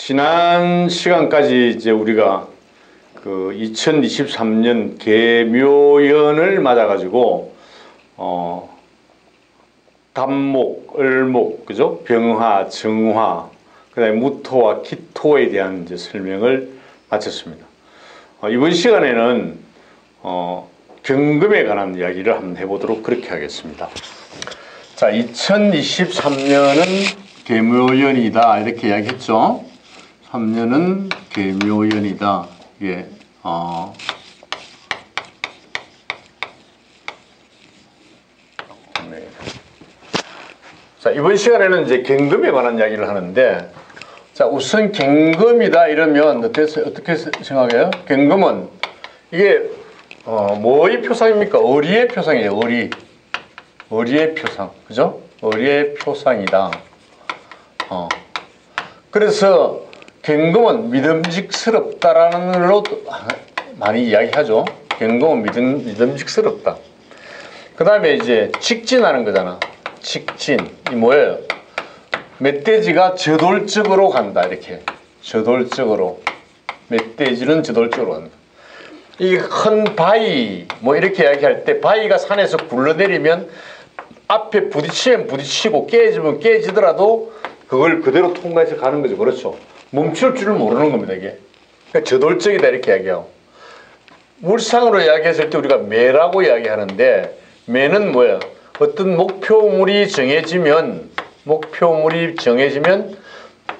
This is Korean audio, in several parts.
지난 시간까지 이제 우리가 그 2023년 계묘연을 맞아가지고 단목, 을목, 그죠? 병화, 정화, 그다음에 무토와 기토에 대한 이제 설명을 마쳤습니다. 이번 시간에는 경금에 관한 이야기를 한번 해보도록 그렇게 하겠습니다. 자, 2023년은 계묘연이다 이렇게 이야기했죠. 3년은 계묘연이다. 예, 네. 자, 이번 시간에는 이제 경금에 관한 이야기를 하는데, 자, 우선 경금이다 이러면 어떻게 생각해요? 경금은 이게 뭐의 표상입니까? 어리의 표상이에요. 어리의 표상, 그죠? 어리의 표상이다. 그래서 경금은 믿음직스럽다라는 걸로 많이 이야기하죠. 경금은 믿음직스럽다. 그 다음에 이제 직진하는 거잖아. 직진. 이 뭐예요? 멧돼지가 저돌적으로 간다. 이렇게. 저돌적으로. 멧돼지는 저돌적으로 간다. 이 큰 바위, 뭐 이렇게 이야기할 때 바위가 산에서 굴러내리면 앞에 부딪히면 부딪히고 깨지면 깨지더라도 그걸 그대로 통과해서 가는 거죠. 그렇죠. 멈출 줄을 모르는 겁니다, 이게. 그러니까 저돌적이다, 이렇게 이야기해요. 물상으로 이야기했을 때 우리가 매라고 이야기하는데, 매는 뭐예요? 어떤 목표물이 정해지면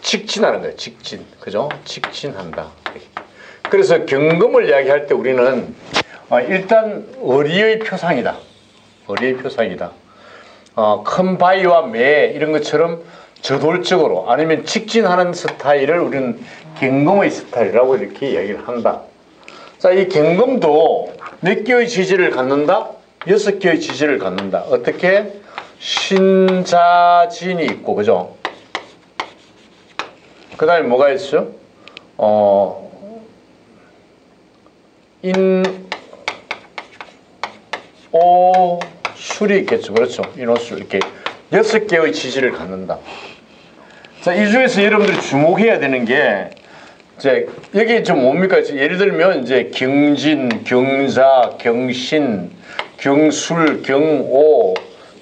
직진하는 거예요, 직진. 그죠? 직진한다. 그래서 경금을 이야기할 때 우리는 일단 어리의 표상이다. 어리의 표상이다. 큰 바위와 매, 이런 것처럼 저돌적으로 아니면 직진하는 스타일을 우리는 경금의 스타일이라고 이렇게 이야기를 한다. 자, 이 경금도 몇 개의 지지를 갖는다? 6개의 지지를 갖는다. 어떻게? 신자진이 있고, 그죠? 그 다음에 뭐가 있죠? 인오술이 있겠죠. 그렇죠. 인오술. 이렇게 6개의 지지를 갖는다. 자, 이 중에서 여러분들이 주목해야 되는 게, 이제, 여기 좀 뭡니까? 예를 들면, 이제, 경진, 경자, 경신, 경술, 경오,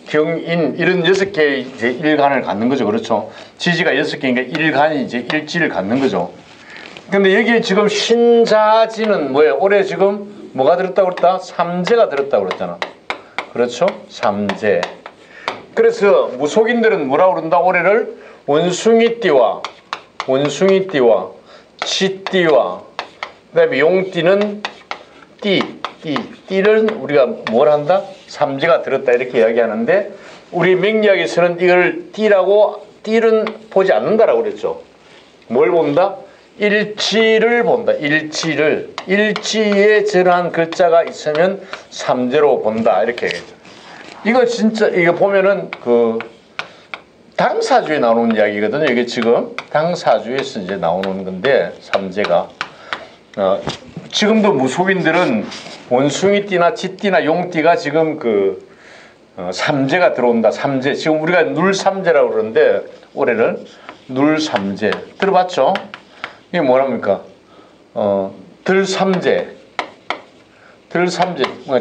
경인, 이런 6개의 이제 일간을 갖는 거죠. 그렇죠. 지지가 6개니까 일간이 이제 일지를 갖는 거죠. 근데 여기에 지금 신자지는 뭐예요? 올해 지금 뭐가 들었다고 그랬다? 삼재가 들었다고 그랬잖아. 그렇죠? 삼재. 그래서 무속인들은 뭐라고 그런다? 올해를 원숭이띠와 쥐띠와 그다음에 용띠는 띠는 우리가 뭘 한다? 삼재가 들었다 이렇게 이야기하는데, 우리 명리학에서는 이걸 띠는 보지 않는다라고 그랬죠. 뭘 본다? 일지를 본다. 일지에 저러한 글자가 있으면 삼재로 본다 이렇게 얘기했죠. 이거 진짜 이거 보면은 그 당사주에 나오는 이야기거든요. 이게 지금 당사주에서 이제 나오는 건데, 삼재가 지금도 무속인들은 원숭이띠나 쥐띠나 용띠가 지금 그 삼재가 들어온다. 삼재. 지금 우리가 눌삼재라고 그러는데 올해는 눌삼재 들어봤죠? 이게 뭐랍니까? 들삼재.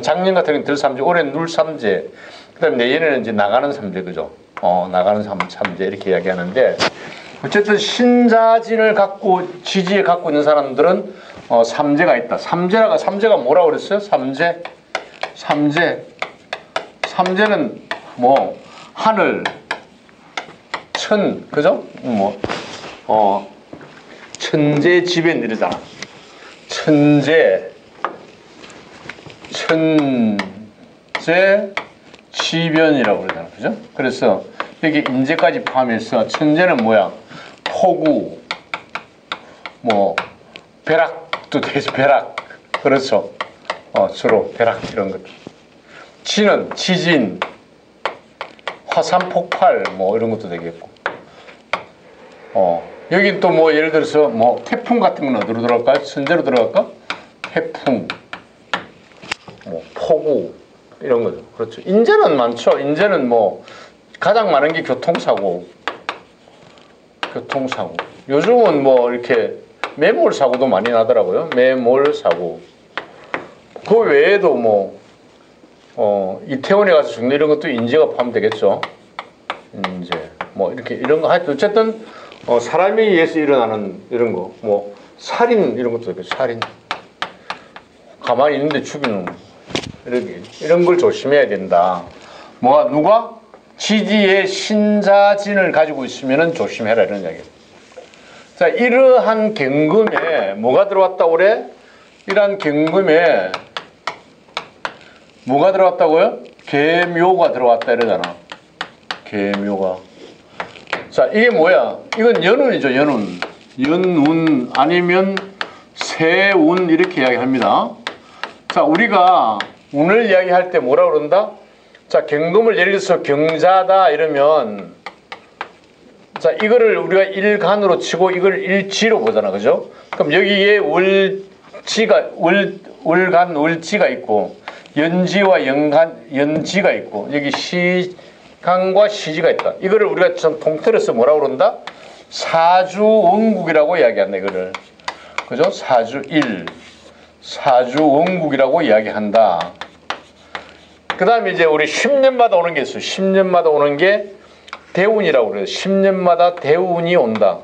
작년 같은 경우는 들삼재, 올해는 눌삼재. 그다음에 내년에는 이제 나가는 삼재, 그죠? 나가는 삼재 이렇게 이야기하는데, 어쨌든 신자진을 갖고 지지에 갖고 있는 사람들은 삼재가 있다. 삼재가 뭐라고 그랬어요? 삼재는 뭐 하늘, 천, 그죠? 천재지변 이러잖아. 천재지변이라고 그러잖아. 그죠? 그래서 여기 인재까지 포함해서 천재는 뭐야? 포구, 뭐 벼락도 되죠. 벼락. 그렇죠. 주로 벼락 이런 것. 지는 지진, 화산 폭발 뭐 이런 것도 되겠고. 여기 또 뭐 예를 들어서 뭐 태풍 같은 건 어디로 들어갈까요? 천재로 들어갈까? 태풍, 뭐 폭우 이런 거죠. 그렇죠. 인재는 많죠. 인재는 뭐 가장 많은 게 교통사고. 요즘은 뭐 이렇게 매몰 사고도 많이 나더라고요. 매몰 사고. 그 외에도 뭐 이태원에 가서 죽는 이런 것도 인재가 포함되겠죠. 인재 뭐 이렇게 이런 거 하여튼 어쨌든 사람에 의해서 일어나는 이런 거 뭐 살인 이런 것도 있고 살인 가만히 있는데 죽이는 이런 걸 조심해야 된다. 뭐가 누가 지지의 신자진을 가지고 있으면은 조심해라 이런 이야기예요. 자, 이러한 경금에 뭐가 들어왔다 그래? 이러한 경금에 뭐가 들어왔다고요? 계묘가 들어왔다 이러잖아. 계묘가. 자, 이게 뭐야? 이건 연운이죠, 연운. 연운 아니면 세운 이렇게 이야기합니다. 자, 우리가 운을 이야기할 때 뭐라 그런다? 자, 경금을 예를 들어서 경자다 이러면 자, 이거를 우리가 일간으로 치고 이걸 일지로 보잖아. 그죠? 그럼 여기에 월간, 월지가 있고 연지와 연지가 있고 여기 시간과 시지가 있다. 이거를 우리가 좀 통틀어서 뭐라고 그런다? 사주원국이라고 이야기한다. 이거를. 그죠? 사주원국이라고 이야기한다. 그 다음에 이제 우리 10년마다 오는 게 있어요. 10년마다 오는 게 대운이라고 그래요. 10년마다 대운이 온다.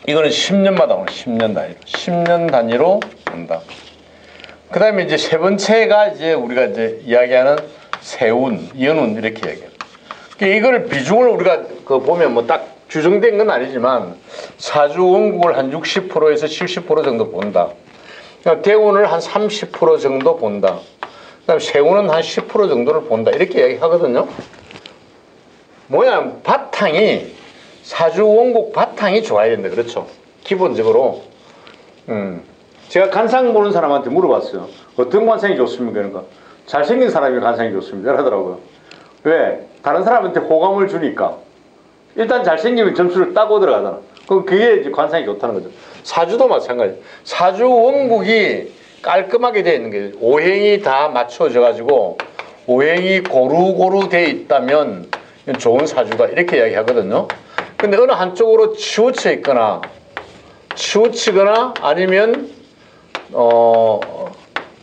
이거는 10년마다 오는 10년 단위로. 10년 단위로 온다. 그 다음에 이제 세 번째가 이제 우리가 이제 이야기하는 세운, 연운 이렇게 이야기해요. 이걸 비중을 우리가 보면 뭐 딱 규정된 건 아니지만 사주원국을 한 60%에서 70% 정도 본다. 그러니까 대운을 한 30% 정도 본다. 그다음에 세운은 한 10% 정도를 본다. 이렇게 이야기하거든요. 뭐냐, 바탕이 사주원국 바탕이 좋아야 된다. 그렇죠? 기본적으로. 제가 간상 보는 사람한테 물어봤어요. 어떤 관상이 좋습니까? 그러니까 잘생긴 사람이 관상이 좋습니다. 이러더라고요. 왜? 다른 사람한테 호감을 주니까. 일단 잘생기면 점수를 따고 들어가잖아. 그럼 그게 이제 관상이 좋다는 거죠. 사주도 마찬가지. 사주원국이 깔끔하게 되어 있는 게 오행이 다 맞춰져 가지고 오행이 고루고루 되어 있다면 좋은 사주다 이렇게 이야기하거든요. 근데 어느 한쪽으로 치우쳐 있거나 치우치거나 아니면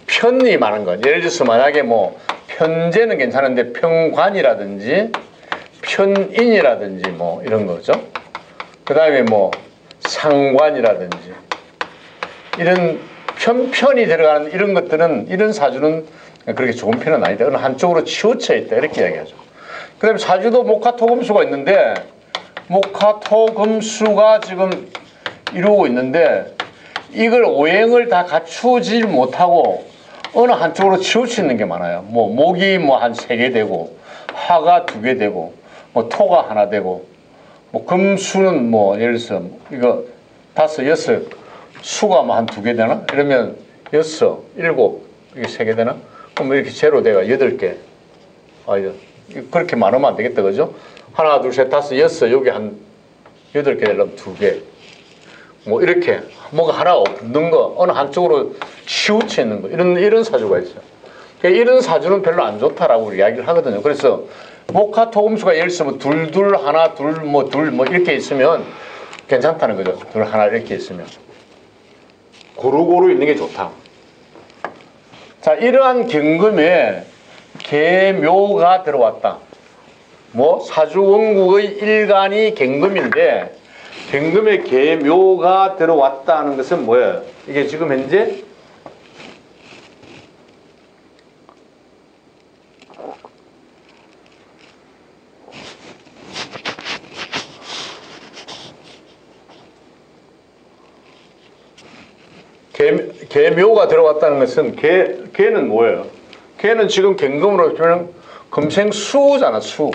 편이 많은 것. 예를 들어서 만약에 뭐 편제는 괜찮은데 편관이라든지 편인이라든지 뭐 이런 거죠. 그 다음에 뭐 상관이라든지 이런 편편이 들어가는 이런 것들은 이런 사주는 그렇게 좋은 편은 아니다. 어느 한쪽으로 치우쳐 있다 이렇게 이야기하죠. 그 다음에 사주도 목화토금수가 있는데 목화토금수가 지금 이루고 있는데 이걸 오행을 다 갖추지 못하고 어느 한쪽으로 치우치는 게 많아요. 뭐 목이 뭐 한 3개 되고 화가 2개 되고 뭐 토가 하나 되고 뭐 금수는 뭐 예를 들어서 이거 5, 6 수가 뭐 한 2개 되나? 이러면 6, 7 이게 3개 되나? 그럼 이렇게 제로 돼가 8개. 그렇게 많으면 안 되겠다. 그죠? 하나, 둘, 셋, 5, 6 여기 한 8개 되려면 2개. 뭐 이렇게 뭐가 하나 없는 거 어느 한쪽으로 치우쳐 있는 거 이런 사주가 있어요. 그러니까 이런 사주는 별로 안 좋다라고 이야기를 하거든요. 그래서 목화토금수가 예를 들어서 둘 하나 둘 뭐 이렇게 있으면 괜찮다는 거죠. 둘 하나 이렇게 있으면 고루고루 있는 게 좋다. 자, 이러한 경금에 계묘가 들어왔다. 뭐 사주원국의 일간이 경금인데 경금에 계묘가 들어왔다는 것은 뭐예요? 이게 지금 현재 계묘가 들어왔다는 것은 계는 뭐예요? 계는 지금 경금으로 보면 금생수잖아. 수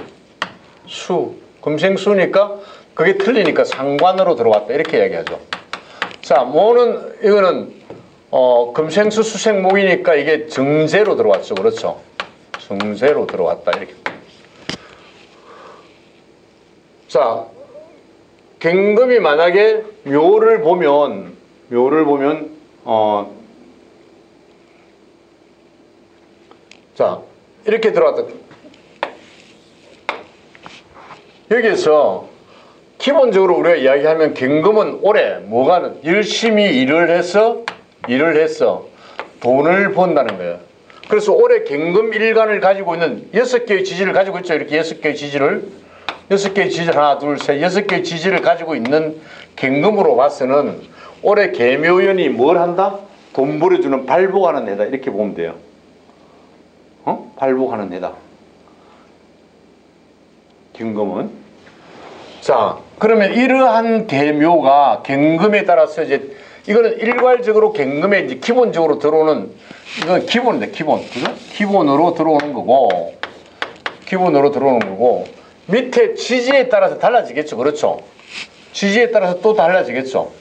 금생수니까 그게 틀리니까 상관으로 들어왔다 이렇게 이야기하죠. 자, 뭐는 이거는 금생수 수생목이니까 이게 정제로 들어왔죠. 그렇죠? 정제로 들어왔다 이렇게. 자, 경금이 만약에 묘를 보면 자, 이렇게 들어왔다. 여기에서 기본적으로 우리가 이야기하면 경금은 올해 뭐가 열심히 일을 해서 돈을 번다는 거예요. 그래서 올해 경금 일간을 가지고 있는 6개의 지지를 가지고 있죠. 이렇게 6개의 지지를 하나 둘 셋 6개의 지지를 가지고 있는 경금으로 봐서는 올해 계묘연이 뭘 한다? 돈 벌어주는 발복하는 해다 이렇게 보면 돼요. 발복하는 해다. 경금은. 자, 그러면 이러한 계묘가 경금에 따라서 이제 이거는 일괄적으로 경금에 이제 기본적으로 들어오는 이건 기본인데 기본, 그죠? 기본으로 들어오는 거고 밑에 지지에 따라서 달라지겠죠, 그렇죠? 지지에 따라서 또 달라지겠죠.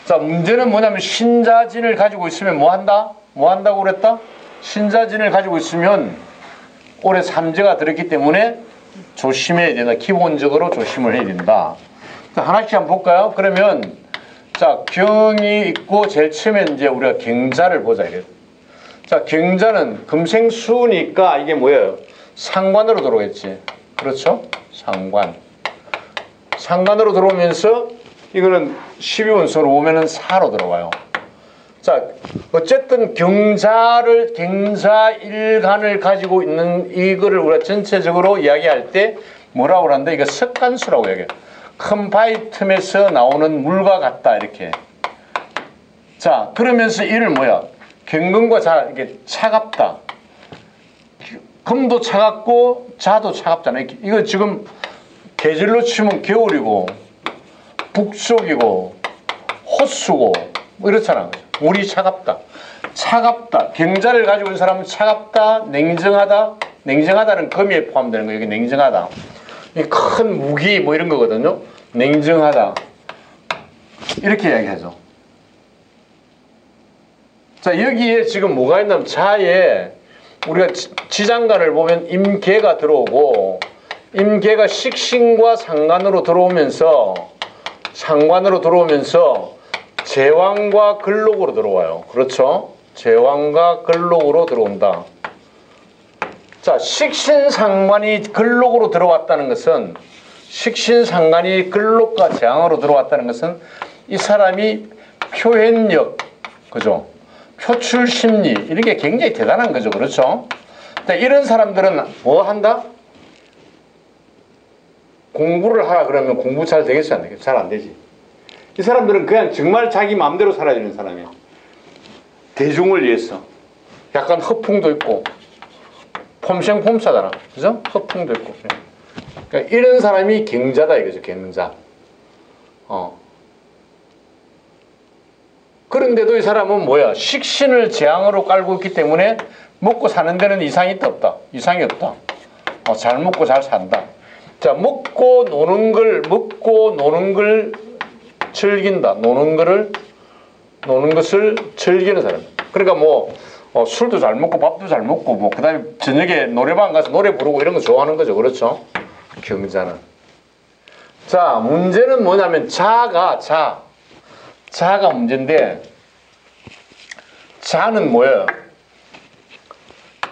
자, 문제는 뭐냐면 신자진을 가지고 있으면 뭐 한다? 뭐 한다고 그랬다? 신자진을 가지고 있으면 올해 삼재가 들었기 때문에 조심해야 된다. 기본적으로 조심을 해야 된다. 자, 하나씩 한번 볼까요? 그러면 자, 경이 있고 제일 처음에 이제 우리가 경자를 보자 이래요. 자, 경자는 금생수니까 이게 뭐예요? 상관으로 들어오겠지. 그렇죠? 상관으로 들어오면서 이거는 12원소로 오면은 사로 들어와요. 자, 어쨌든 경자 일간을 가지고 있는 이거를 우리가 전체적으로 이야기할 때 뭐라고 그러는데 이거 석간수라고 이야기해요. 큰 바위 틈에서 나오는 물과 같다 이렇게. 자, 그러면서 이를 뭐야? 경금과 자 이게 차갑다. 금도 차갑고 자도 차갑잖아요. 이거 지금 계절로 치면 겨울이고 북쪽이고 호수고 뭐 이렇잖아. 물이 차갑다. 경자를 가지고 있는 사람은 차갑다, 냉정하다. 냉정하다는 금에 포함되는 거예요. 여기 냉정하다. 큰 무기 뭐 이런 거거든요. 냉정하다. 이렇게 이야기하죠. 자, 여기에 지금 뭐가 있냐면 자에 우리가 지장간을 보면 임계가 들어오고 임계가 식신과 상관으로 들어오면서 제왕과 근록으로 들어와요. 그렇죠? 제왕과 근록으로 들어온다. 자, 식신상관이 근록으로 들어왔다는 것은 식신상관이 근록과 제왕으로 들어왔다는 것은 이 사람이 표현력, 그죠? 표출심리 이런 게 굉장히 대단한 거죠. 그렇죠? 이런 사람들은 뭐 한다? 공부를 하라 그러면 공부 잘 되겠어요? 안 되겠어요? 잘 안 되지. 이 사람들은 그냥 정말 자기 마음대로 살아야 되는 사람이에요. 대중을 위해서. 약간 허풍도 있고 폼생폼사잖아. 그죠? 허풍도 있고. 그러니까 이런 사람이 경자다 이거죠. 경자. 그런데도 이 사람은 뭐야? 식신을 재앙으로 깔고 있기 때문에 먹고 사는 데는 이상이 없다. 이상이 없다. 잘 먹고 잘 산다. 자, 먹고 노는 걸 즐긴다. 노는 것을 즐기는 사람. 그러니까 뭐 술도 잘 먹고 밥도 잘 먹고 뭐 그다음에 저녁에 노래방 가서 노래 부르고 이런 거 좋아하는 거죠. 그렇죠? 경자는. 자, 문제는 뭐냐면 자가 문제인데 자는 뭐예요?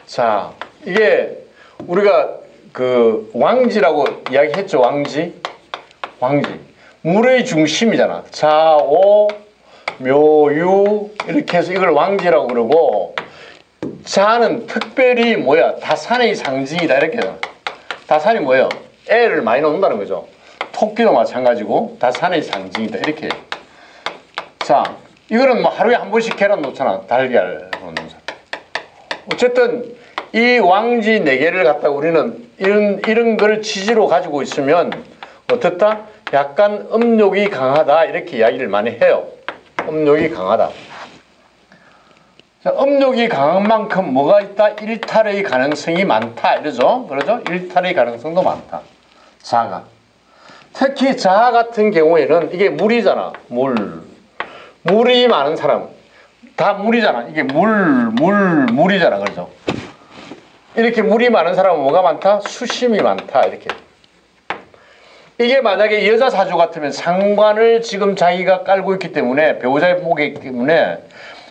자, 이게 우리가 그 왕지라고 이야기했죠. 왕지. 물의 중심이잖아. 자오 묘유 이렇게 해서 이걸 왕지라고 그러고 자는 특별히 뭐야? 다산의 상징이다 이렇게 해서. 다산이 뭐예요? 애를 많이 놓는다는 거죠. 토끼도 마찬가지고 다산의 상징이다 이렇게. 자, 이거는 뭐 하루에 한 번씩 계란 놓잖아. 달걀 놓는 사람. 어쨌든 이 왕지 4개를 갖다 우리는 이런 걸 지지로 가지고 있으면 어떻다? 약간 음욕이 강하다 이렇게 이야기를 많이 해요. 음욕이 강하다. 자, 음욕이 강한 만큼 뭐가 있다? 일탈의 가능성이 많다 이러죠. 그러죠? 일탈의 가능성도 많다. 자가. 특히 자 같은 경우에는 이게 물이잖아. 물이 많은 사람. 다 물이잖아. 이게 물이잖아. 그렇죠? 이렇게 물이 많은 사람은 뭐가 많다? 수심이 많다. 이렇게. 이게 만약에 여자 사주 같으면 상관을 지금 자기가 깔고 있기 때문에 배우자의 복이기 때문에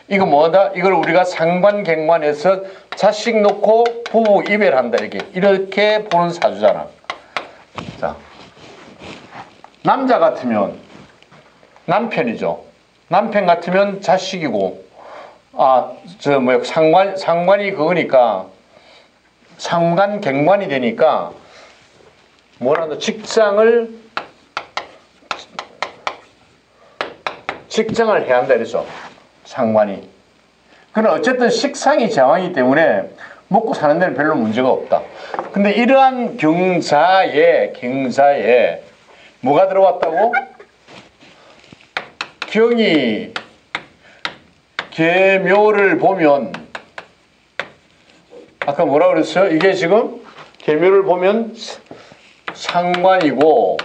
이거 뭐다? 이걸 우리가 상관객관해서 자식 놓고 부부 이별한다. 이렇게 보는 사주잖아. 자, 남자 같으면 남편이죠. 남편 같으면 자식이고, 상관이 그거니까, 상관, 갱관이 되니까, 직장을 해야 한다 이랬죠. 상관이. 그럼 어쨌든 식상이 제왕이기 때문에 먹고 사는 데는 별로 문제가 없다. 근데 이러한 경자에 뭐가 들어왔다고? 경이 계묘를 보면, 아까 뭐라 그랬어요? 이게 지금 계묘를 보면 상관이고,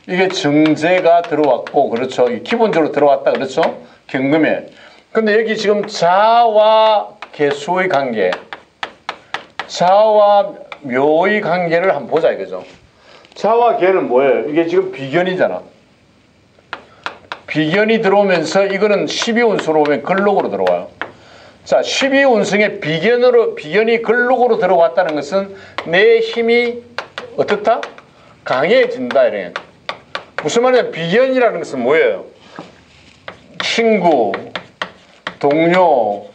이게 정제가 들어왔고, 그렇죠. 기본적으로 들어왔다, 그렇죠. 경금에. 근데 여기 지금 자와 개수의 관계, 자와 묘의 관계를 한번 보자 이거죠. 자와 개는 뭐예요? 이게 지금 비견이잖아. 비견이 들어오면서 이거는 12운수로 오면 근록으로 들어와요. 자, 12운승에 비견이 근록으로 들어왔다는 것은 내 힘이 어떻다? 강해진다 이래. 무슨 말이냐? 비견이라는 것은 뭐예요? 친구, 동료,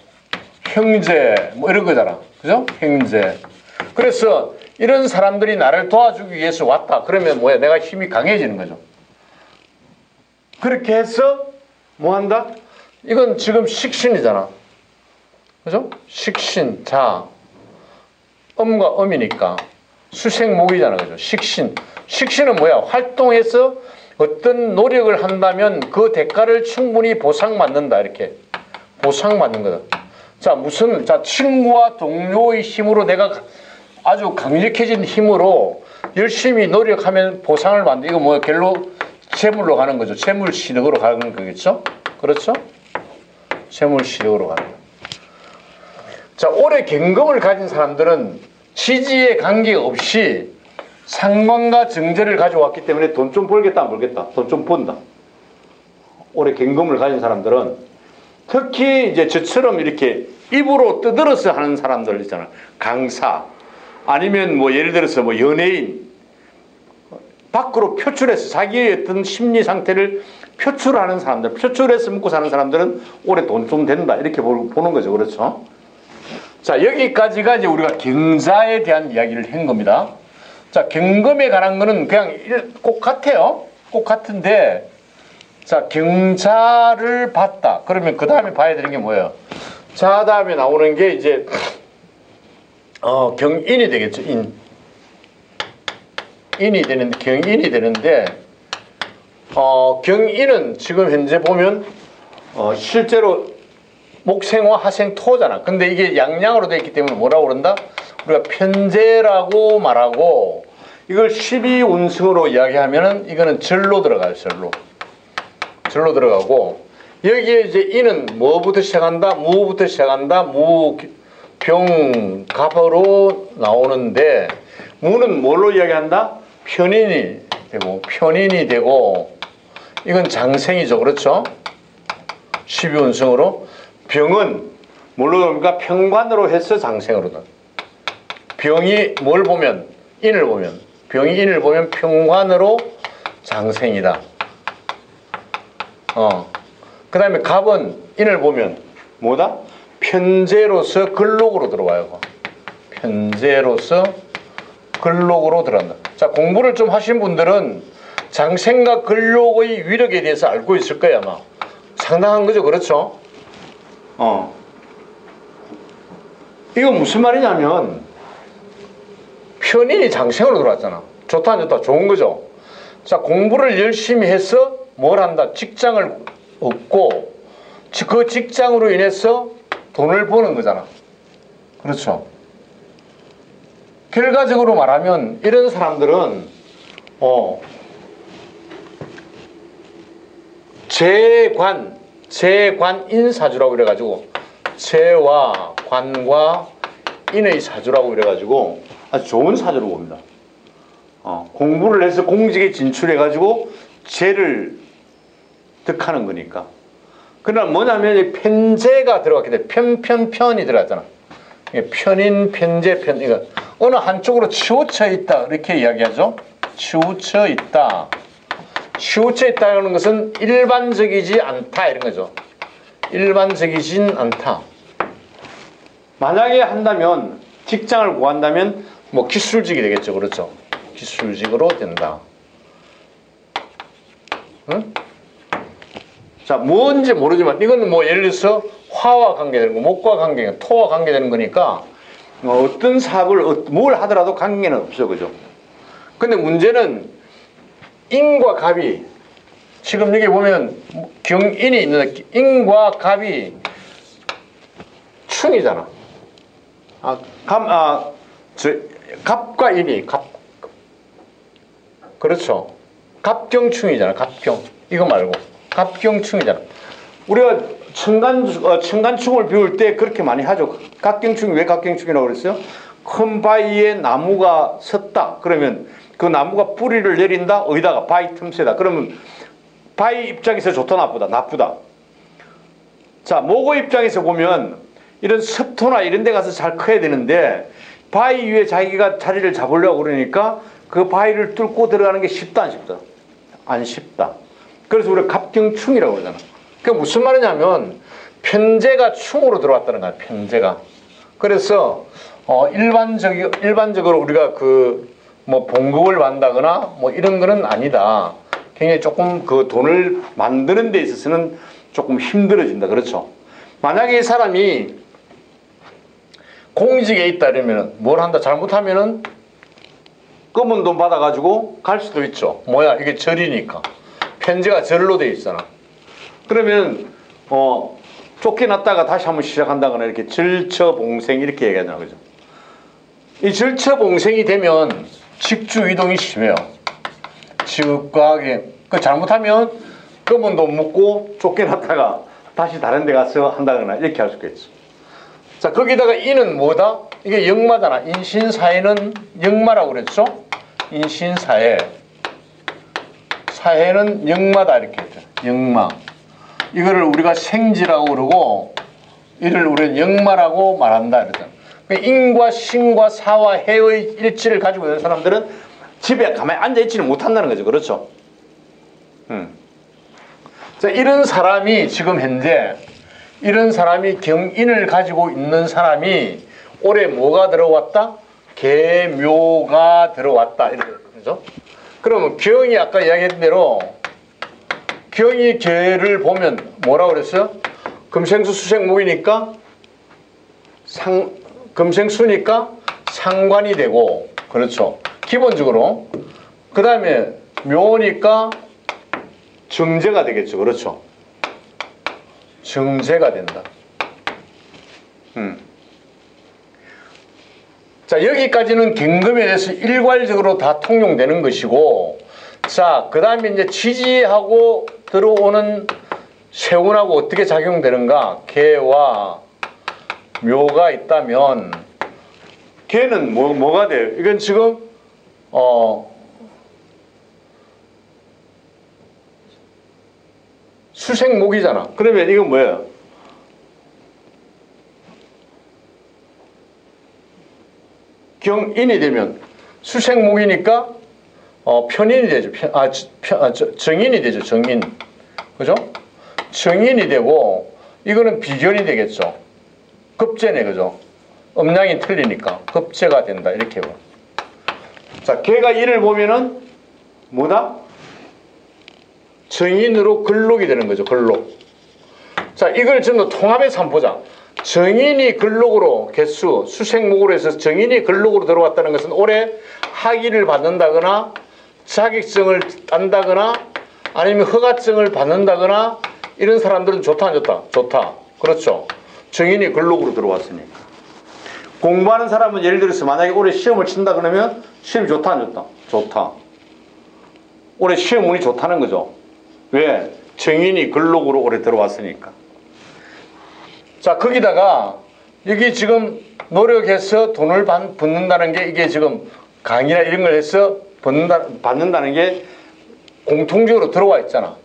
형제 뭐 이런 거잖아. 그죠? 형제. 그래서 이런 사람들이 나를 도와주기 위해서 왔다. 그러면 뭐야? 내가 힘이 강해지는 거죠. 그렇게 해서 뭐 한다? 이건 지금 식신이잖아. 그죠? 식신, 자. 음과 음이니까 수생목이잖아. 그죠? 식신. 식신은 뭐야? 활동해서 어떤 노력을 한다면 그 대가를 충분히 보상받는다. 이렇게. 보상받는 거다. 자, 친구와 동료의 힘으로 내가 아주 강력해진 힘으로 열심히 노력하면 보상을 받는, 이거 뭐야? 결로 재물로 가는 거죠. 재물시력으로 가는 거겠죠? 그렇죠? 재물시력으로 가는 거. 자, 올해 경금을 가진 사람들은 지지에 관계없이 상관과 정제를 가져왔기 때문에 돈 좀 벌겠다, 안 벌겠다? 돈 좀 번다. 올해 경금을 가진 사람들은 특히 이제 저처럼 이렇게 입으로 떠들어서 하는 사람들 있잖아. 강사. 아니면 뭐 예를 들어서 뭐 연예인. 밖으로 표출해서 자기의 어떤 심리 상태를 표출하는 사람들, 표출해서 먹고 사는 사람들은 올해 돈 좀 된다. 이렇게 보는 거죠. 그렇죠? 자, 여기까지가 이제 우리가 경자에 대한 이야기를 한 겁니다. 자, 경금에 관한 거는 그냥 꼭 같아요. 꼭 같은데, 자, 경자를 봤다. 그러면 그 다음에 봐야 되는 게 뭐예요? 자, 다음에 나오는 게 이제, 경인이 되겠죠. 인이 되는데, 경인은 지금 현재 보면, 실제로 목생화, 하생, 토잖아. 근데 이게 양양으로 되어 있기 때문에 뭐라고 그런다? 우리가 편재라고 말하고, 이걸 12운승으로 이야기하면은 이거는 절로 들어가요, 절로 들어가고, 여기에 이제 인은 뭐부터 시작한다? 무부터 시작한다? 무, 병, 갑으로 나오는데, 무는 뭘로 이야기한다? 편인이 되고, 이건 장생이죠. 그렇죠? 12운승으로. 병은 뭘로 나옵니까? 평관으로 해서 장생으로 나옵니다. 병이 뭘 보면? 인을 보면. 병이 인을 보면 평관으로 장생이다. 그 다음에 갑은 인을 보면 뭐다? 편재로서 근록으로 들어와요. 편재로서 근록으로 들어간다. 자, 공부를 좀 하신 분들은 장생과 근록의 위력에 대해서 알고 있을 거예요, 아마. 상당한 거죠, 그렇죠? 이거 무슨 말이냐면, 편인이 장생으로 들어왔잖아. 좋다, 안 좋다? 좋은 거죠? 자, 공부를 열심히 해서 뭘 한다? 직장을 얻고, 그 직장으로 인해서 돈을 버는 거잖아. 그렇죠? 결과적으로 말하면, 이런 사람들은, 재관인사주라고 그래가지고, 재와 관과 인의 사주라고 그래가지고, 아주 좋은 사주로 봅니다. 공부를 해서 공직에 진출해가지고, 재를 득하는 거니까. 그러나 뭐냐면, 편재가 들어갔기 때문에, 편이 들어갔잖아. 편인, 편재, 그러니까 어느 한쪽으로 치우쳐 있다. 이렇게 이야기하죠. 치우쳐 있다. 치우쳐 있다는 것은 일반적이지 않다 이런 거죠. 일반적이진 않다. 만약에 한다면 직장을 구한다면 뭐 기술직이 되겠죠. 그렇죠. 기술직으로 된다. 응? 자, 뭔지 모르지만 이건 뭐 예를 들어서 화와 관계되는 거, 목과 관계되는 거, 토와 관계되는 거니까 어떤 사업을 뭘 하더라도 관계는 없어. 그죠? 근데 문제는 인과 갑이 지금 여기 보면 경인이 있는데 인과 갑이 충이잖아. 갑과 인이 그렇죠. 갑경충이잖아. 갑경. 이거 말고 갑경충이잖아. 우리가 청간충을 비울 때 그렇게 많이 하죠. 갑경충이 왜 갑경충이라고 그랬어요? 큰 바위에 나무가 섰다. 그러면 그 나무가 뿌리를 내린다. 어디다가? 바위 틈새다. 그러면 바위 입장에서 좋다 나쁘다? 나쁘다. 자, 모고 입장에서 보면 이런 습토나 이런 데 가서 잘 커야 되는데 바위 위에 자기가 자리를 잡으려고 그러니까 그 바위를 뚫고 들어가는 게 쉽다 안 쉽다? 안 쉽다. 그래서 우리가 갑경충이라고 그러잖아. 그게 무슨 말이냐면 편재가 충으로 들어왔다는 거야. 편재가. 그래서 일반적으로 우리가 뭐 봉급을 받는다거나 뭐 이런 거는 아니다. 굉장히 조금 그 돈을 만드는 데 있어서는 조금 힘들어진다. 그렇죠? 만약에 이 사람이 공직에 있다 이러면은 뭘 한다 잘못하면은 검은 돈 받아가지고 갈 수도 있죠. 뭐야 이게 절이니까. 편제가 절로 돼 있잖아. 그러면 쫓겨났다가 다시 한번 시작한다거나 이렇게 절처봉생 이렇게 얘기하잖아. 그죠? 이 절처봉생이 되면 직주 이동이 심해요. 지극과하게. 그 잘못하면 검은 돈 묻고 쫓겨났다가 다시 다른 데 가서 한다거나 이렇게 할 수 있겠죠. 자, 거기다가 인은 뭐다? 이게 역마잖아. 인신사해는 역마라고 그랬죠? 인신사해. 사해는 역마다 이렇게 했죠. 역마. 이거를 우리가 생지라고 그러고 이를 우리는 역마라고 말한다 이러잖아. 인과 신과 사와 해의 일치를 가지고 있는 사람들은 집에 가만히 앉아있지는 못한다는 거죠. 그렇죠? 자, 이런 사람이 지금 현재 이런 사람이 경인을 가지고 있는 사람이 올해 뭐가 들어왔다? 계묘가 들어왔다. 이렇게 그죠? 그러면 경이 아까 이야기했던 대로 경이 계를 보면 뭐라고 그랬어요? 금생수 수생목이니까 금생수니까 상관이 되고 그렇죠. 기본적으로 그 다음에 묘니까 정제가 되겠죠. 그렇죠. 정제가 된다. 자, 여기까지는 경금에 대해서 일괄적으로 다 통용되는 것이고, 자, 그 다음에 이제 지지하고 들어오는 세운하고 어떻게 작용되는가? 개와 묘가 있다면, 개는 뭐가 돼요? 이건 지금, 수생목이잖아. 그러면 이건 뭐예요? 경인이 되면 수생목이니까 편인이 되죠. 정인이 되죠. 정인. 그죠? 정인이 되고 이거는 비견이 되겠죠. 급제네. 그죠? 음양이 틀리니까 급제가 된다. 이렇게 봐. 자, 걔가 이를 보면은 뭐다? 정인으로 근록이 되는 거죠. 근록. 자, 이걸 전부 통합해서 한번 보자. 정인이 근록으로 개수, 수생목으로 해서 정인이 근록으로 들어왔다는 것은 올해 학위를 받는다거나 자격증을 딴다거나 아니면 허가증을 받는다거나 이런 사람들은 좋다 안 좋다? 좋다. 그렇죠. 정인이 근록으로 들어왔으니까. 공부하는 사람은 예를 들어서 만약에 올해 시험을 친다 그러면 시험이 좋다 안 좋다? 좋다. 올해 시험 운이 좋다는 거죠. 왜? 정인이 근록으로 올해 들어왔으니까. 자, 거기다가 여기 지금 노력해서 돈을 받는다는 게 이게 지금 강의나 이런 걸 해서 받는다는 게 공통적으로 들어와 있잖아.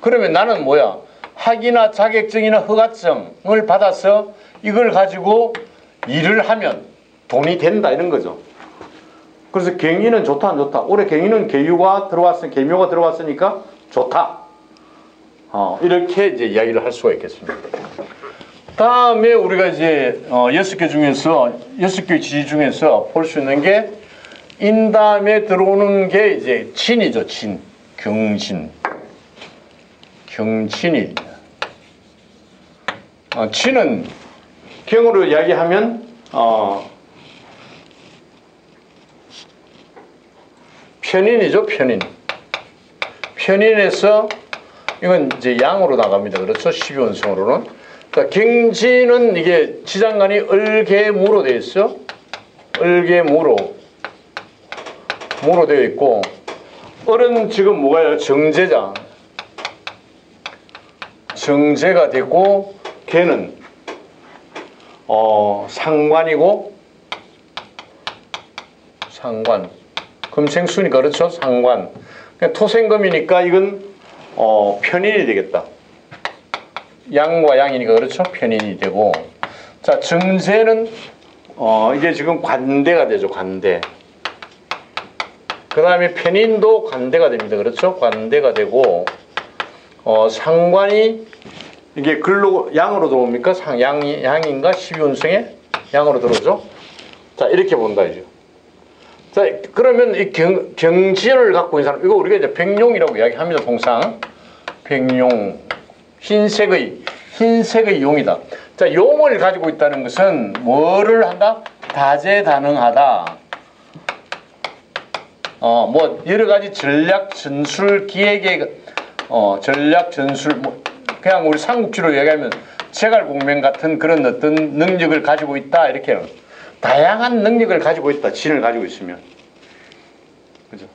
그러면 나는 뭐야? 학위나 자격증이나 허가증을 받아서 이걸 가지고 일을 하면 돈이 된다 이런 거죠. 그래서 경인은 좋다 안 좋다? 올해 경인은 계유가 들어왔으니까 계묘가 들어왔으니까 좋다. 이렇게 이제 이야기를 할 수가 있겠습니다. 다음에 우리가 이제 6개 중에서 6개 지지 중에서 볼 수 있는 게 인 다음에 들어오는 게 이제 진이죠. 진. 경진. 경진이. 진은 경으로 이야기하면 편인이죠. 편인. 편인에서 이건 이제 양으로 나갑니다. 그렇죠. 12원성으로는. 자, 경진은 이게 지장간이 을계무로 되어 있어. 을계무로. 무로 되어 있고, 을은 지금 뭐가요? 정제자. 정제가 되고, 개는 상관이고, 상관. 금생수니까 그렇죠? 상관. 그러니까 토생금이니까 이건 편인이 되겠다. 양과 양이니까 그렇죠? 편인이 되고. 자, 정제는 이게 지금 관대가 되죠. 관대. 그 다음에 편인도 관대가 됩니다. 그렇죠? 관대가 되고, 상관이 이게 글로 양으로 들어옵니까? 양인가? 12운성에 양으로 들어오죠? 자, 이렇게 본다 이죠. 자, 그러면 이 경지를 갖고 있는 사람, 이거 우리가 이제 백룡이라고 이야기합니다. 통상 백룡, 흰색의 용이다. 자, 용을 가지고 있다는 것은 뭐를 한다? 다재다능하다. 뭐 여러 가지 전략 전술 기획의 전략 전술 뭐 그냥 우리 삼국지로 얘기하면 제갈공명 같은 그런 어떤 능력을 가지고 있다 이렇게 다양한 능력을 가지고 있다. 진을 가지고 있으면 그죠?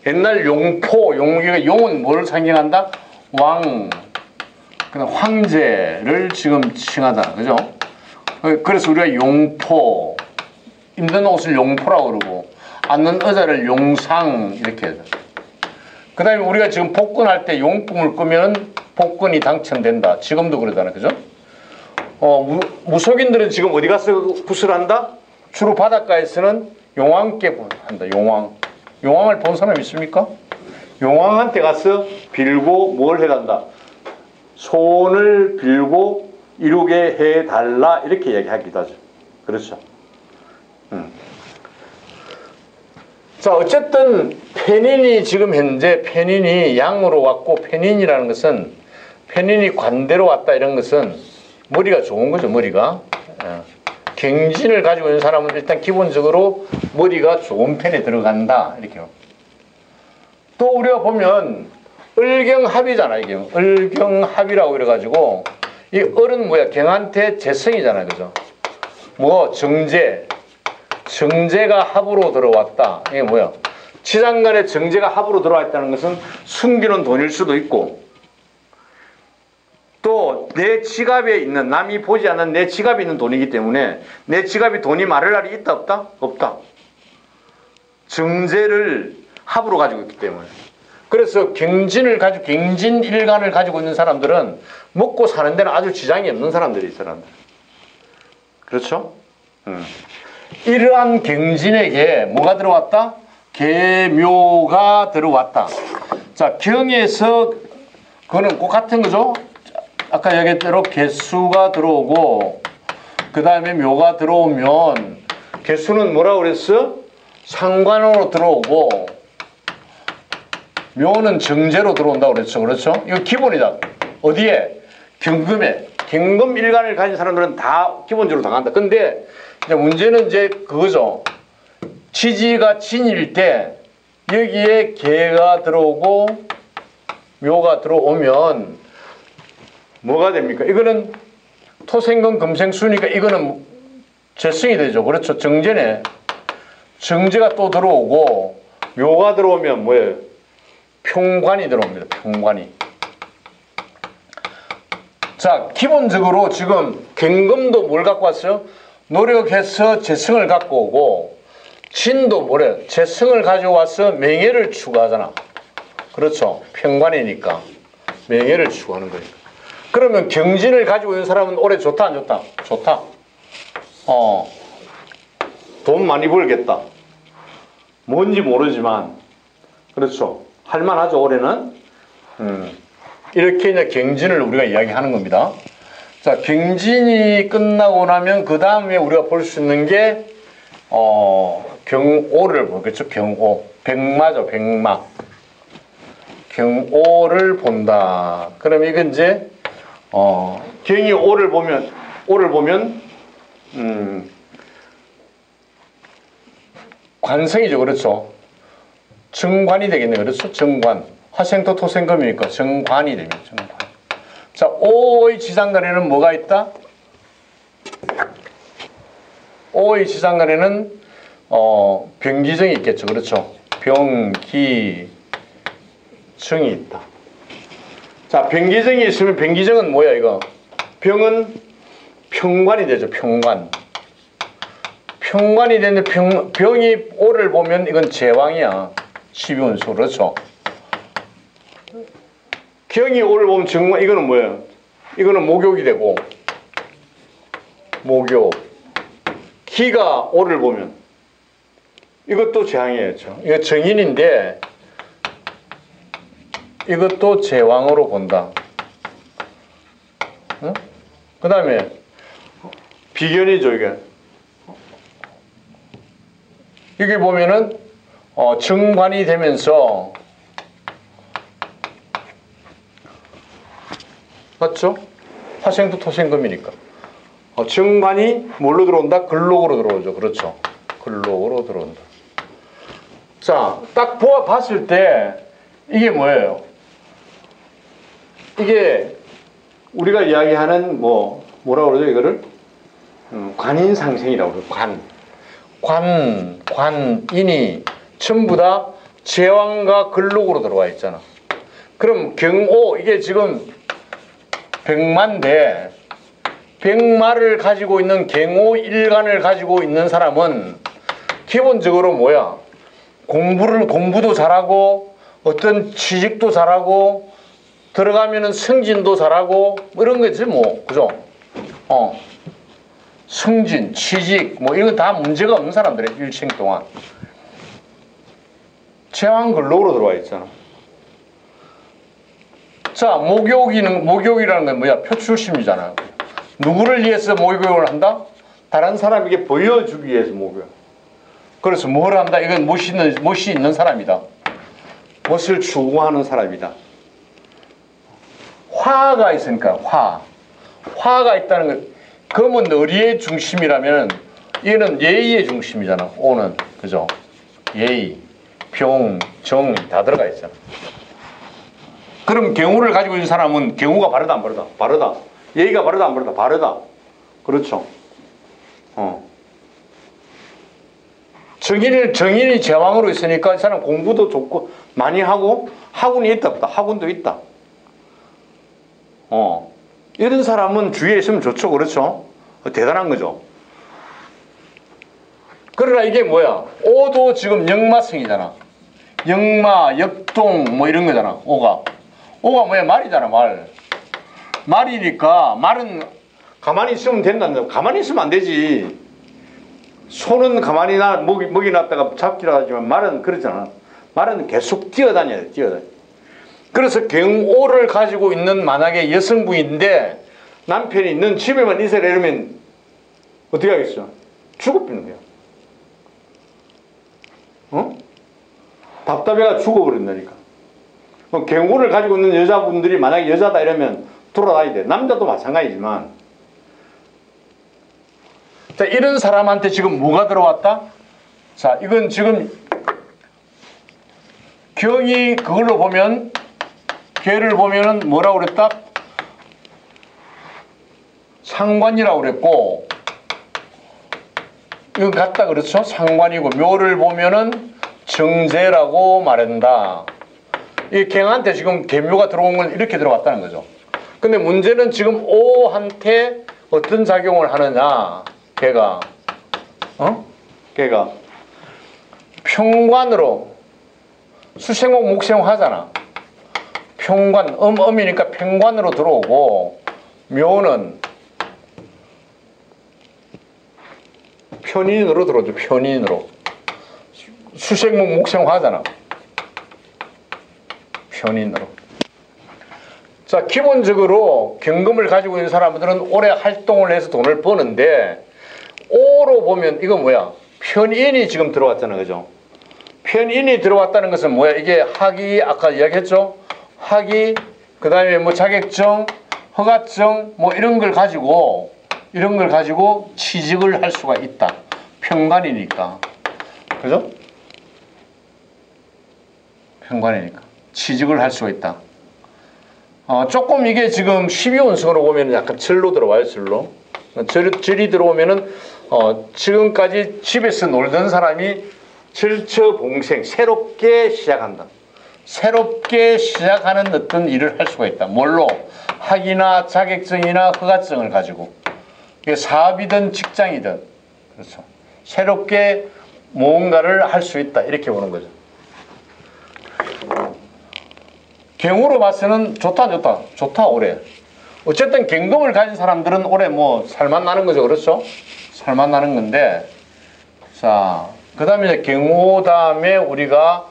옛날 용은 뭘 상징한다? 왕, 그다음 황제를 지금 칭하다. 그죠? 그래서 우리가 용포, 입는 옷을 용포라고 그러고 앉는 의자를 용상 이렇게 해서. 그 다음에 우리가 지금 복권할 때 용품을 끄면 복권이 당첨된다. 지금도 그러잖아요. 그죠? 무속인들은 지금 어디 가서 구슬한다? 주로 바닷가에서는 용왕께 한다. 용왕을 본 사람 있습니까? 용왕한테 가서 빌고 뭘 해달라? 소원을 빌고 이루게 해달라. 이렇게 얘기하기도 하죠. 그렇죠? 자, 어쨌든 편인이 지금 현재 편인이 양으로 왔고, 편인이라는 것은 편인이 관대로 왔다 이런 것은 머리가 좋은 거죠. 머리가 경진을 가지고 있는 사람은 일단 기본적으로 머리가 좋은 편에 들어간다 이렇게. 또 우리가 보면 을경합이잖아. 이게 을경합이라고 그래가지고 이 을은 뭐야? 경한테 재성이잖아요. 그죠? 뭐 정제가 합으로 들어왔다. 이게 뭐야? 지장간에 정제가 합으로 들어와 있다는 것은 숨기는 돈일 수도 있고, 또 내 지갑에 있는, 남이 보지 않는 내 지갑에 있는 돈이기 때문에 내 지갑이 돈이 마를 날이 있다 없다? 없다. 정제를 합으로 가지고 있기 때문에. 그래서 경진일간을 가지고 있는 사람들은 먹고 사는 데는 아주 지장이 없는 사람들이 사람들. 그렇죠? 이러한 경진에게 뭐가 들어왔다? 계묘가 들어왔다. 자, 경에서 그거는 꼭 같은 거죠? 아까 얘기했대로 개수가 들어오고 그 다음에 묘가 들어오면 개수는 뭐라고 그랬어? 상관으로 들어오고 묘는 정제로 들어온다고 그랬죠. 그렇죠? 이거 기본이다. 어디에? 경금에. 경금일간을 가진 사람들은 다 기본적으로 당한다. 근데 이제 문제는 이제 그거죠. 지지가 진일 때 여기에 개가 들어오고 묘가 들어오면 뭐가 됩니까? 이거는 토생금 금생수니까 이거는 재성이 되죠. 그렇죠. 정제네. 정제가 또 들어오고 묘가 들어오면 뭐예요? 평관이 들어옵니다. 평관이. 자, 기본적으로 지금 경금도 뭘 갖고 왔어요? 노력해서 재성을 갖고 오고, 진도 뭐래요? 재성을 가지고 와서 명예를 추구하잖아. 그렇죠. 평관이니까 명예를 추구하는 거니까. 그러면 경진을 가지고 있는 사람은 올해 좋다 안 좋다? 좋다. 돈 많이 벌겠다. 뭔지 모르지만 그렇죠. 할만하죠. 올해는. 이렇게 이제 경진을 우리가 이야기하는 겁니다. 자, 경진이 끝나고 나면 그 다음에 우리가 볼 수 있는 게 경오를 보겠죠. 경오. 백마죠. 백마. 경오를 본다. 그럼 이건 이제 경이 오를 보면 관성이죠. 그렇죠. 정관이 되겠네요. 그렇죠. 정관. 화생토 토생금이니까 정관이 되면 정관. 자, 오의 지상간에는 뭐가 있다? 오의 지상간에는 병기정이 있겠죠. 그렇죠. 병기정이 있다. 자, 병기정이 있으면 병기정은 뭐야 이거? 병은 평관이 되죠. 평관. 평관이 되는데 병이 오를 보면 이건 제왕이야. 12운수. 그렇죠. 경이 오를 보면 정관, 이거는 뭐예요? 이거는 목욕이 되고, 목욕. 기가 오를 보면 이것도 재앙이에요. 이거 정인인데 이것도 제왕으로 본다. 응? 그 다음에 비견이죠. 이게 보면은 정관이 되면서 맞죠? 화생도 토생금이니까 정관이 뭘로 들어온다? 근록으로 들어오죠. 그렇죠. 근록으로 들어온다. 자, 딱 봤을 때 이게 뭐예요? 이게 우리가 이야기하는 뭐라 그러죠? 이거를 관인상생이라고 그래요. 관인이 전부 다 제왕과 근록으로 들어와 있잖아. 그럼 경오, 이게 지금 백마인데 백마를 가지고 있는 경오 일간을 가지고 있는 사람은 기본적으로 뭐야? 공부도 잘하고 어떤 취직도 잘하고 들어가면은 승진도 잘하고 뭐 이런 거지 뭐. 그죠? 승진, 취직 뭐 이런 거 다 문제가 없는 사람들의 일생 동안 제왕 근록으로 들어와 있잖아. 자, 목욕이라는 건 뭐야? 표출심이잖아. 누구를 위해서 목욕을 한다? 다른 사람에게 보여주기 위해서 목욕. 그래서 뭘 한다? 이건 멋이 있는 사람이다. 멋을 추구하는 사람이다. 화가 있으니까 화가 있다는 건 금은 의리의 중심이라면 얘는 예의의 중심이잖아. 오는 그죠? 예의, 병, 정 다 들어가 있잖아. 그럼 경우를 가지고 있는 사람은 경우가 바르다 안 바르다? 바르다. 예의가 바르다 안 바르다? 바르다. 그렇죠. 정인이 제왕으로 있으니까 이 사람 공부도 좋고 많이 하고 학운이 있다 없다? 학운도 있다. 이런 사람은 주위에 있으면 좋죠. 그렇죠. 대단한 거죠. 그러나 이게 뭐야? 오도 지금 역마성이잖아. 역마, 역동 뭐 이런 거잖아. 오가 뭐야? 말이잖아. 말이니까 말은 가만히 있으면 된다는 거야. 가만히 있으면 안 되지. 소는 가만히 먹이 놨다가 잡기라 하지만 말은 그러잖아. 말은 계속 뛰어다녀야 돼. 그래서 경오를 가지고 있는 만약에 여성분인데 남편이 넌 집에만 있어라 이러면 어떻게 하겠어? 죽어버리는 거야. 답답해가 죽어버린다니까. 경오를 가지고 있는 여자분들이 만약에 여자다 이러면 돌아다녀야 돼. 남자도 마찬가지지만. 자, 이런 사람한테 지금 뭐가 들어왔다? 자, 이건 지금 경이 그걸로 보면 개를 보면은 뭐라고 그랬다? 상관이라고 그랬고 이건 같다 그렇죠? 상관이고 묘를 보면은 정제라고 말한다. 이 갱한테 지금 개묘가 들어온 건 이렇게 들어왔다는 거죠. 근데 문제는 지금 오한테 어떤 작용을 하느냐? 걔가 평관으로 수생목 목생목 하잖아. 평관 음이니까 평관으로 들어오고 묘는 편인으로 들어오죠. 편인으로 수생목 목생화잖아. 편인으로. 자, 기본적으로 경금을 가지고 있는 사람들은 오래 활동을 해서 돈을 버는데, 오로 보면 이거 뭐야? 편인이 지금 들어왔잖아. 그죠? 편인이 들어왔다는 것은 뭐야? 이게 학위, 아까 이야기했죠? 학위, 그 다음에 뭐 자격증, 허가증, 뭐 이런 걸 가지고 취직을 할 수가 있다. 편관이니까. 그죠? 편관이니까. 취직을 할 수가 있다. 조금 이게 지금 12운승으로 보면 약간 절로 들어와요, 절로. 절이 들어오면은, 지금까지 집에서 놀던 사람이 절처봉생, 새롭게 시작한다. 새롭게 시작하는 어떤 일을 할 수가 있다. 뭘로? 학위나 자격증이나 허가증을 가지고. 이게 사업이든 직장이든. 그렇죠. 새롭게 무언가를 할 수 있다. 이렇게 보는 거죠. 경우로 봐서는 좋다, 안 좋다? 좋다, 올해. 어쨌든 경금을 가진 사람들은 올해 뭐 살만 나는 거죠. 그렇죠? 살만 나는 건데. 자, 그 다음에 경우 다음에 우리가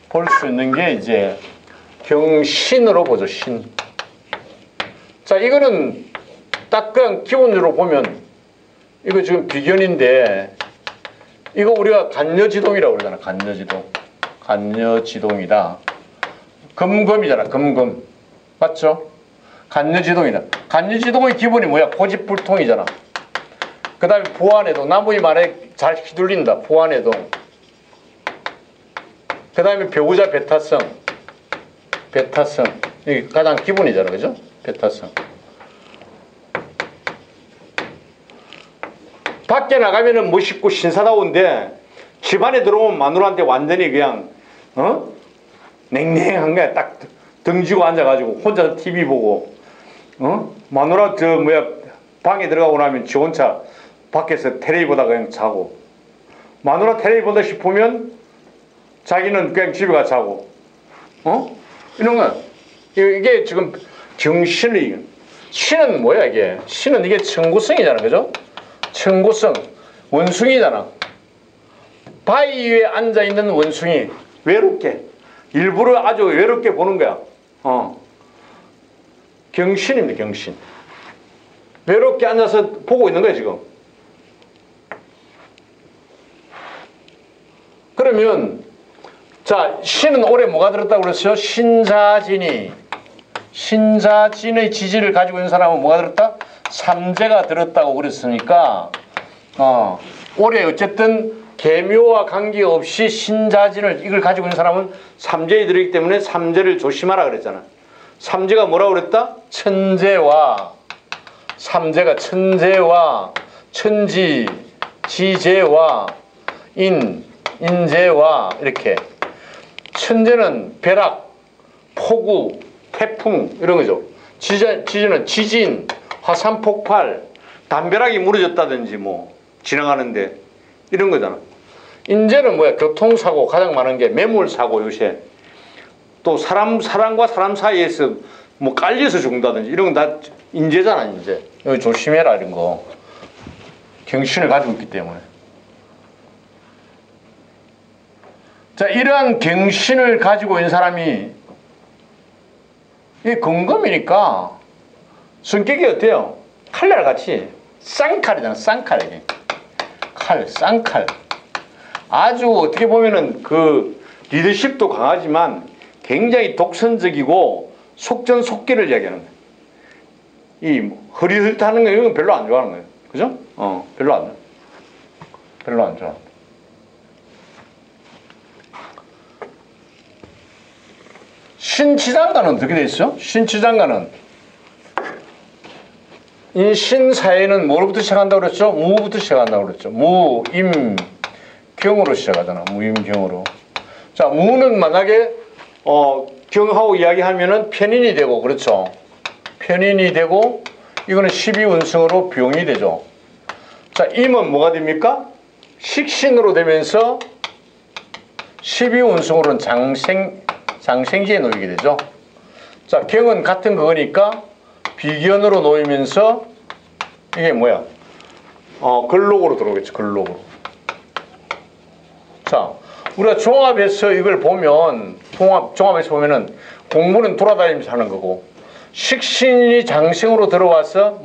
볼 수 있는 게 이제 경신으로 보죠. 신. 자, 이거는 딱 그냥 기본적으로 보면 이거 지금 비견인데 이거 우리가 간여지동이라고 그러잖아. 간여지동. 간여지동이다. 금금이잖아. 금금. 맞죠? 간여지동이다. 간여지동의 기본이 뭐야? 고집불통이잖아. 그 다음에 보안해동. 나무의 말에 잘 휘둘린다. 보안해동. 그 다음에 배우자 배타성. 배타성. 이게 가장 기본이잖아. 그죠? 배타성. 밖에 나가면은 멋있고 신사다운데 집안에 들어오면 마누라한테 완전히 그냥 냉랭한 거야. 딱 등지고 앉아가지고 혼자 TV 보고 마누라 방에 들어가고 나면 지 혼자 밖에서 텔레비 보다가 그냥 자고, 마누라 텔레비 보다 싶으면 자기는 그냥 집에 가서 자고 이런 거. 이게 지금 경신이, 신은 뭐야? 이게 신은 이게 청구성이잖아. 그죠? 청구성. 원숭이잖아. 바위 위에 앉아있는 원숭이. 외롭게 일부러 아주 외롭게 보는 거야. 경신입니다. 경신. 외롭게 앉아서 보고 있는 거야 지금. 그러면 자, 신은 올해 뭐가 들었다고 그랬어요? 신자진이. 신자진의 지지를 가지고 있는 사람은 뭐가 들었다? 삼재가 들었다고 그랬으니까 올해 어쨌든 계묘와 관계없이 신자진을 이걸 가지고 있는 사람은 삼재에 들어있기 때문에 삼재를 조심하라 그랬잖아. 삼재가 뭐라고 그랬다? 천재와, 삼재가 천재와 천지, 지재와 인재와 이렇게. 천재는 벼락, 폭우, 태풍 이런 거죠. 지재는 지진, 화산 폭발, 담벼락이 무너졌다든지 뭐 지나가는데 이런 거잖아. 인재는 뭐야? 교통사고 가장 많은 게 매몰사고. 요새 또 사람과 사람 사이에서 뭐 깔려서 죽는다든지 이런 건 다 인재잖아. 인재. 여기 조심해라 이런 거. 경신을 가지고 있기 때문에. 자, 이러한 경신을 가지고 있는 사람이 이 금금이니까 성격이 어때요? 칼날 같이 쌍칼이잖아. 쌍칼. 칼, 쌍칼. 아주 어떻게 보면은 그 리더십도 강하지만 굉장히 독선적이고 속전속결을 이야기하는 거예요. 이 흐릿흐릿하는 거 이런 건 별로 안 좋아하는 거예요. 그죠? 별로 안 좋아. 신치장가는 어떻게 돼 있어? 신치장가는 이 신사에는 뭐로부터 시작한다고 그랬죠? 무부터 시작한다고 그랬죠. 무, 임, 경으로 시작하잖아. 무임경으로. 자, 무는 만약에 경하고 이야기하면은 편인이 되고, 그렇죠? 편인이 되고, 이거는 12운승으로 병이 되죠. 자, 임은 뭐가 됩니까? 식신으로 되면서 12운승으로는 장생지에 놓이게 되죠. 자, 경은 같은 거니까 비견으로 놓이면서 이게 뭐야? 걸록으로 들어오겠죠. 걸록으로. 자, 우리가 종합해서 이걸 보면, 종합해서 보면은 공부는 돌아다니면서 하는 거고, 식신이 장생으로 들어와서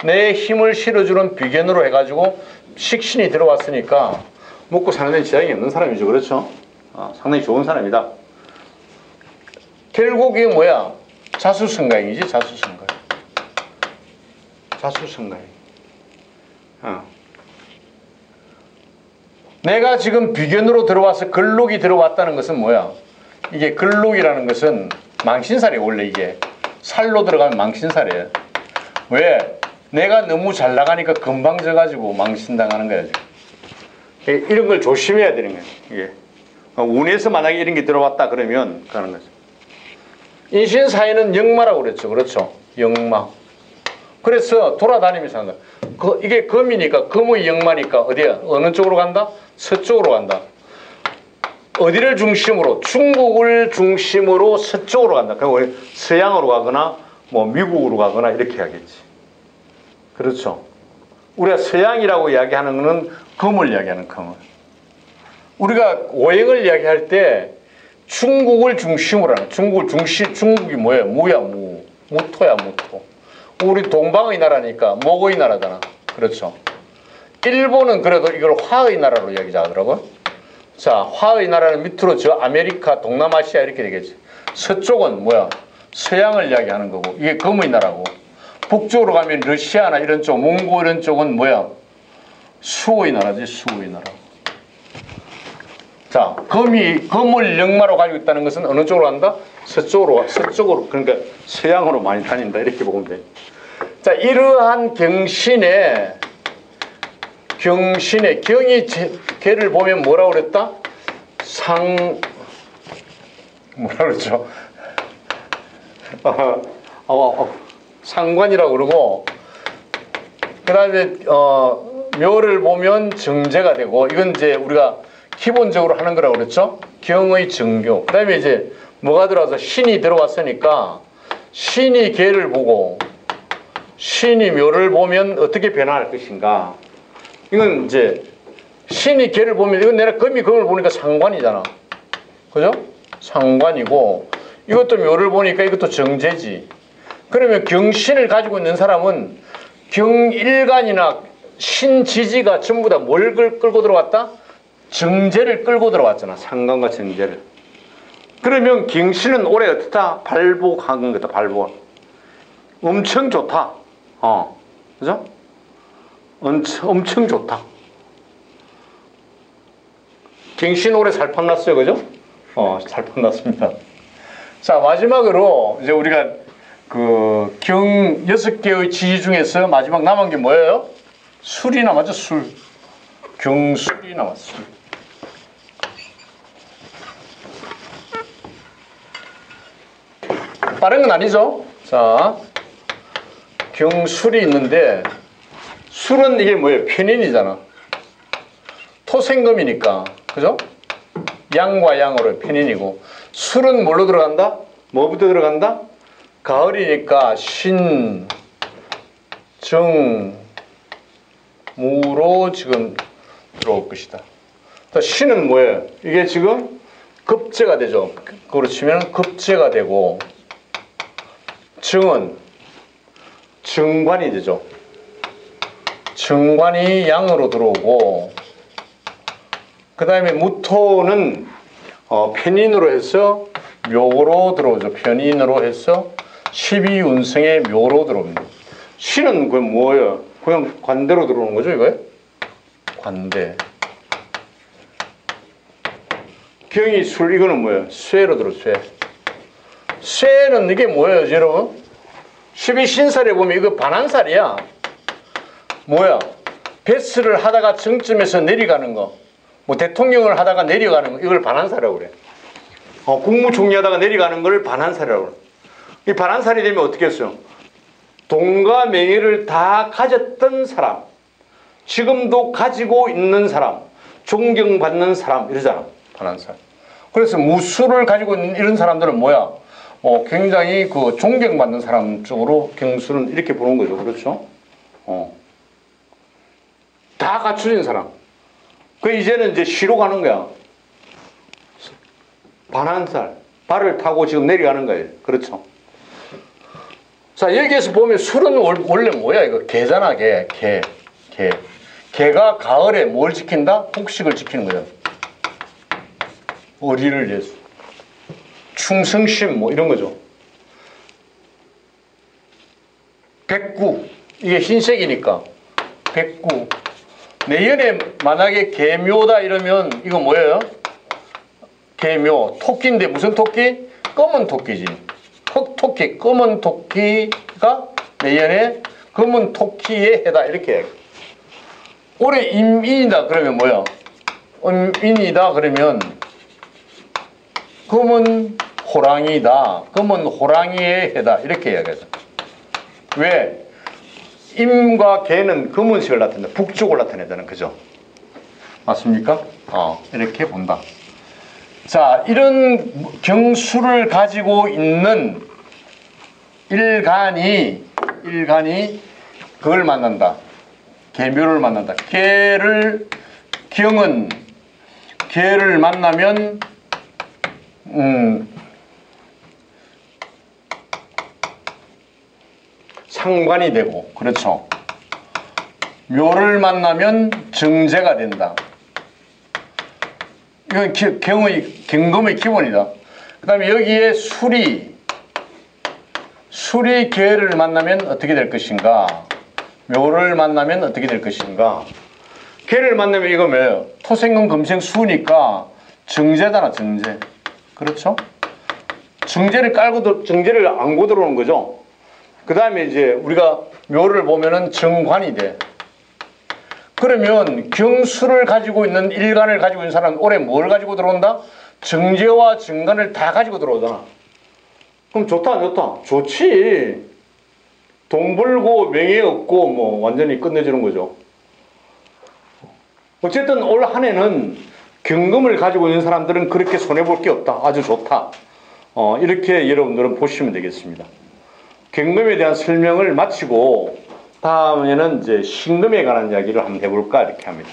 내 힘을 실어주는 비견으로 해가지고 식신이 들어왔으니까 먹고 사는 데는 지장이 없는 사람이죠. 그렇죠? 상당히 좋은 사람이다. 결국 이게 뭐야? 자수성가행이지, 자수성가행. 자수성가행. 내가 지금 비견으로 들어와서 근록이 들어왔다는 것은 뭐야? 이게 근록이라는 것은 망신살이에요. 원래 이게 살로 들어가면 망신살이에요. 왜? 내가 너무 잘 나가니까 금방 져가지고 망신당하는 거야. 이런 걸 조심해야 되는 거예요. 이게 운에서 만약에 이런 게 들어왔다 그러면 가는 거죠. 인신사에는 역마라고 그랬죠. 그렇죠? 역마. 그래서 돌아다니면서 한다. 이게 금이니까, 금의 역마니까 어디야? 어느 쪽으로 간다? 서쪽으로 간다. 어디를 중심으로? 중국을 중심으로 서쪽으로 간다. 그럼 서양으로 가거나 미국으로 가거나 이렇게 하겠지. 그렇죠? 우리가 서양이라고 이야기하는 것은 금을 이야기하는 금을. 우리가 오행을 이야기할 때 중국을 중심으로 하는, 중국이 뭐예요? 무야, 무. 무토야, 무토. 우리 동방의 나라니까 목의 나라잖아. 그렇죠? 일본은 그래도 이걸 화의 나라로 이야기 하더라고요. 자, 화의 나라는 밑으로 저 아메리카, 동남아시아 이렇게 되겠지. 서쪽은 뭐야? 서양을 이야기하는 거고, 이게 금의 나라고. 북쪽으로 가면 러시아나 이런 쪽, 몽고 이런 쪽은 뭐야? 수의 나라지, 수의 나라. 자, 금을 역마로 가지고 있다는 것은 어느 쪽으로 간다? 서쪽으로, 그러니까 서양으로 많이 다닌다. 이렇게 보면 돼. 자, 이러한 경신의 경이 개를 보면 뭐라고 그랬다? 뭐라 그랬죠? 상관이라고 그러고, 그 다음에, 묘를 보면 정제가 되고, 이건 이제 우리가 기본적으로 하는 거라고 그랬죠? 경의 정교. 그 다음에 이제 뭐가 들어와서 신이 들어왔으니까, 신이 개를 보고, 신이 묘를 보면 어떻게 변화할 것인가. 이건 이제, 신이 개를 보면, 이건 내가 금을 보니까 상관이잖아. 그죠? 상관이고, 이것도 묘를 보니까 이것도 정제지. 그러면 경신을 가지고 있는 사람은 경일간이나 신지지가 전부 다 뭘 끌고 들어왔다? 정제를 끌고 들어왔잖아. 상관과 정제를. 그러면 경신은 올해 어떻다? 발복한 거다. 발복. 엄청 좋다. 그죠? 엄청 좋다. 경신 올해 살판 났어요. 그죠? 살판 났습니다. 자, 마지막으로 이제 우리가 경 6개의 지지 중에서 마지막 남은 게 뭐예요? 술이 남았죠, 술. 경술이 남았어. 빠른 건 아니죠? 자, 경술이 있는데, 술은 이게 뭐예요? 편인이잖아. 토생금이니까. 그죠? 양과 양으로 편인이고. 술은 뭘로 들어간다? 뭐부터 들어간다? 가을이니까 신, 정, 무로 지금 들어올 것이다. 신은 뭐예요? 이게 지금 급제가 되죠. 그걸로 치면 급제가 되고, 정은 정관이 되죠. 정관이 양으로 들어오고, 그 다음에 무토는 편인으로 해서 묘로 들어오죠. 편인으로 해서 12운성의 묘로 들어옵니다. 신은 그 뭐예요? 그냥 관대로 들어오는 거죠, 이거요? 관대. 경이 술, 이거는 뭐예요? 쇠로 들어, 쇠. 쇠는 이게 뭐예요, 여러분? 12신살에 보면 이거 반환살이야. 뭐야? 배스를 하다가 정점에서 내려가는 거. 대통령을 하다가 내려가는 거. 이걸 반환살이라고 그래. 국무총리하다가 내려가는 걸 반환살이라고 그래. 이 반환살이 되면 어떻게 했어요? 돈과 명예를 다 가졌던 사람, 지금도 가지고 있는 사람, 존경받는 사람 이러잖아. 반환살. 그래서 무술을 가지고 있는 이런 사람들은 뭐야? 굉장히 그 존경받는 사람 쪽으로 경술은 이렇게 보는 거죠. 그렇죠? 다 갖춰진 사람. 그 이제는 이제 시로 가는 거야. 반환살, 발을 타고 지금 내려가는 거예요. 그렇죠? 자, 여기에서 보면 술은 원래 뭐야? 이거 개잖아, 개. 개가 가을에 뭘 지킨다? 곡식을 지키는 거잖아. 어리를 위해서. 충성심, 뭐 이런 거죠. 백구. 이게 흰색이니까. 백구. 내년에 만약에 개묘다 이러면 이거 뭐예요? 개묘. 토끼인데 무슨 토끼? 검은 토끼지. 흑토끼, 검은 토끼가 내년에 검은 토끼의 해다 이렇게 해요. 올해 임인이다 그러면 뭐야? 임인이다 그러면 검은 호랑이다. 검은 호랑이의 해다 이렇게 이야기하죠. 왜? 임과 개는 검은색을 나타낸다. 북쪽을 나타내잖아요. 그죠? 맞습니까? 이렇게 본다. 자, 이런 경수를 가지고 있는 일간이 그걸 만난다. 개묘를 만난다. 개를 만나면 상관이 되고, 그렇죠. 묘를 만나면 정제가 된다. 이건 경금의 기본이다. 그 다음에 여기에 술이 개를 만나면 어떻게 될 것인가? 묘를 만나면 어떻게 될 것인가? 개를 만나면 이거 뭐예요? 토생금 금생 수니까 정제잖아, 정제. 그렇죠? 정제를 안고 들어오는 거죠. 그 다음에 이제 우리가 묘를 보면은 정관이 돼. 그러면 경수를 가지고 있는 일간을 가지고 있는 사람은 올해 뭘 가지고 들어온다? 정제와 정관을 다 가지고 들어오잖아. 그럼 좋다 안 좋다? 좋지. 돈 벌고 명예 얻고 뭐 완전히 끝내주는 거죠. 어쨌든 올 한 해는 경금을 가지고 있는 사람들은 그렇게 손해볼 게 없다. 아주 좋다. 이렇게 여러분들은 보시면 되겠습니다. 경금에 대한 설명을 마치고 다음에는 이제 신금에 관한 이야기를 한번 해볼까 이렇게 합니다.